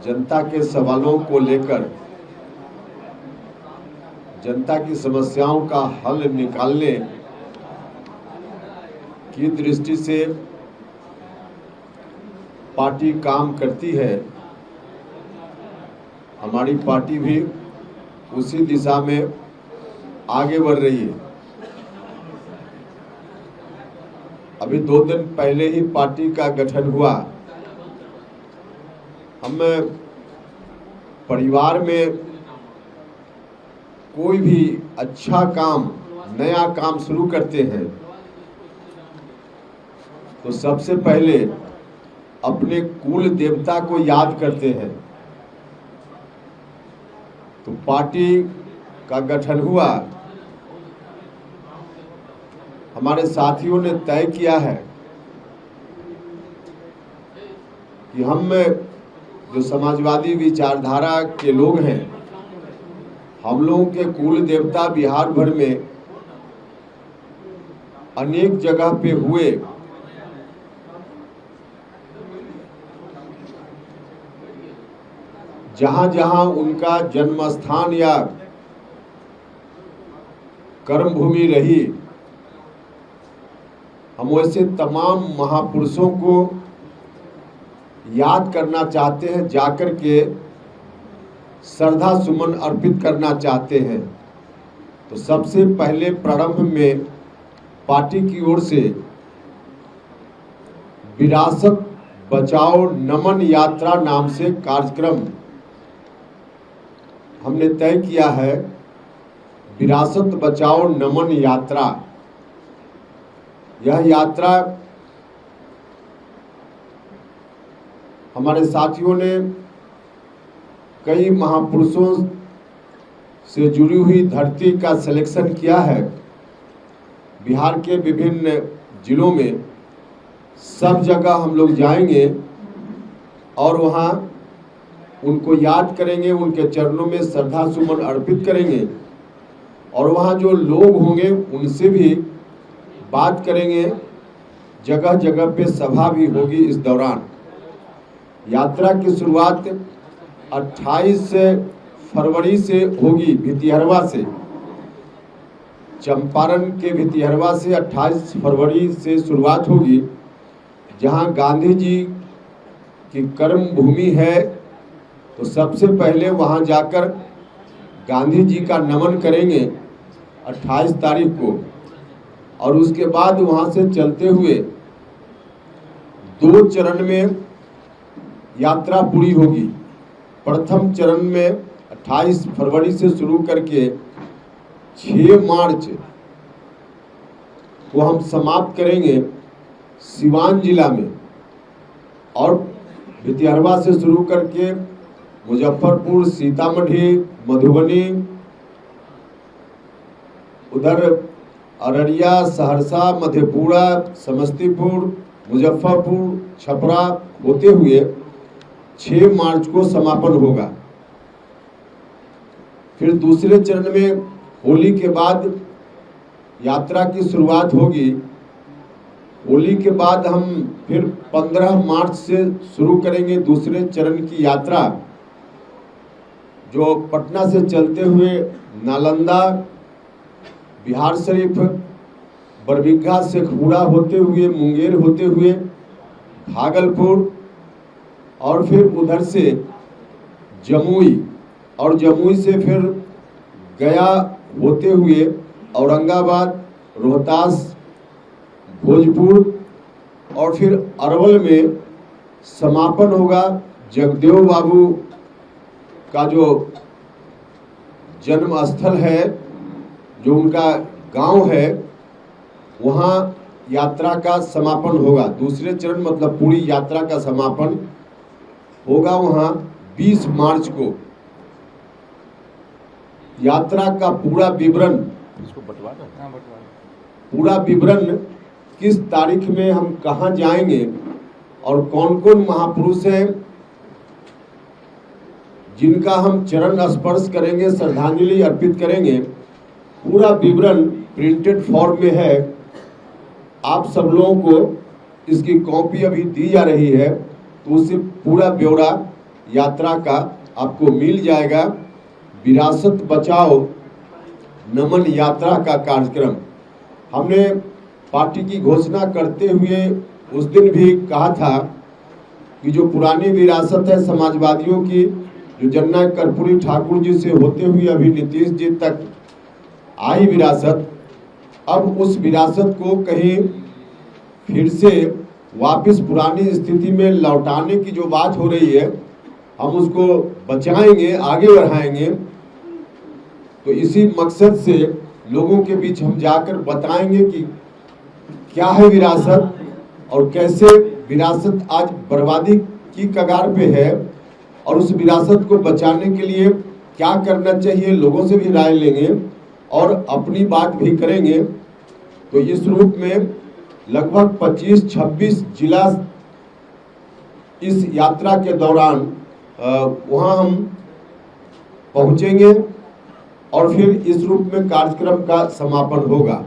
जनता के सवालों को लेकर, जनता की समस्याओं का हल निकालने की दृष्टि से पार्टी काम करती है। हमारी पार्टी भी उसी दिशा में आगे बढ़ रही है। अभी 2 दिन पहले ही पार्टी का गठन हुआ। हम परिवार में कोई भी अच्छा काम, नया काम शुरू करते हैं तो सबसे पहले अपने कुल देवता को याद करते हैं। तो पार्टी का गठन हुआ। हमारे साथियों ने तय किया है कि हम जो समाजवादी विचारधारा के लोग हैं, हम लोगों के कुल देवता बिहार भर में अनेक जगह पे हुए। जहां जहां उनका जन्म स्थान या कर्म भूमि रही, हम वैसे तमाम महापुरुषों को याद करना चाहते हैं, जाकर के श्रद्धा सुमन अर्पित करना चाहते हैं। तो सबसे पहले प्रारंभ में पार्टी की ओर से विरासत बचाओ नमन यात्रा नाम से कार्यक्रम हमने तय किया है। विरासत बचाओ नमन यात्रा, यह यात्रा हमारे साथियों ने कई महापुरुषों से जुड़ी हुई धरती का सिलेक्शन किया है। बिहार के विभिन्न जिलों में सब जगह हम लोग जाएंगे और वहाँ उनको याद करेंगे, उनके चरणों में श्रद्धा सुमन अर्पित करेंगे और वहाँ जो लोग होंगे उनसे भी बात करेंगे। जगह जगह पे सभा भी होगी। इस दौरान यात्रा की शुरुआत 28 फरवरी से होगी भितिहरवा से। चंपारण के भितिहरवा से 28 फरवरी से शुरुआत होगी, जहां गांधी जी की कर्म भूमि है। तो सबसे पहले वहां जाकर गांधी जी का नमन करेंगे 28 तारीख को, और उसके बाद वहां से चलते हुए 2 चरण में यात्रा पूरी होगी। प्रथम चरण में 28 फरवरी से शुरू करके 6 मार्च को हम समाप्त करेंगे सिवान जिला में, और भितिहरवा से शुरू करके मुजफ्फरपुर, सीतामढ़ी, मधुबनी, उधर अररिया, सहरसा, मधेपुरा, समस्तीपुर, मुजफ्फरपुर, छपरा होते हुए 6 मार्च को समापन होगा। फिर दूसरे चरण में होली के बाद यात्रा की शुरुआत होगी। होली के बाद हम फिर 15 मार्च से शुरू करेंगे दूसरे चरण की यात्रा, जो पटना से चलते हुए नालंदा, बिहार शरीफ, बरबीघा, शेखपुरा होते हुए, मुंगेर होते हुए भागलपुर, और फिर उधर से जमुई, और जमुई से फिर गया होते हुए औरंगाबाद, रोहतास, भोजपुर, और फिर अरवल में समापन होगा। जगदेव बाबू का जो जन्म स्थल है, जो उनका गांव है, वहाँ यात्रा का समापन होगा। दूसरे चरण मतलब पूरी यात्रा का समापन होगा वहाँ 20 मार्च को। यात्रा का पूरा विवरण, पूरा विवरण किस तारीख में हम कहाँ जाएंगे और कौन कौन महापुरुष हैं जिनका हम चरण स्पर्श करेंगे, श्रद्धांजलि अर्पित करेंगे, पूरा विवरण प्रिंटेड फॉर्म में है। आप सब लोगों को इसकी कॉपी अभी दी जा रही है, तो उससे पूरा ब्यौरा यात्रा का आपको मिल जाएगा। विरासत बचाओ नमन यात्रा का कार्यक्रम हमने पार्टी की घोषणा करते हुए उस दिन भी कहा था कि जो पुरानी विरासत है समाजवादियों की, जो जननायक कर्पूरी ठाकुर जी से होते हुए अभी नीतीश जी तक आई विरासत, अब उस विरासत को कहीं फिर से वापस पुरानी स्थिति में लौटाने की जो बात हो रही है, हम उसको बचाएंगे, आगे बढ़ाएंगे। तो इसी मकसद से लोगों के बीच हम जाकर बताएंगे कि क्या है विरासत और कैसे विरासत आज बर्बादी की कगार पे है, और उस विरासत को बचाने के लिए क्या करना चाहिए, लोगों से भी राय लेंगे और अपनी बात भी करेंगे। तो इस रूप में लगभग 25-26 जिला इस यात्रा के दौरान वहाँ हम पहुँचेंगे और फिर इस रूप में कार्यक्रम का समापन होगा।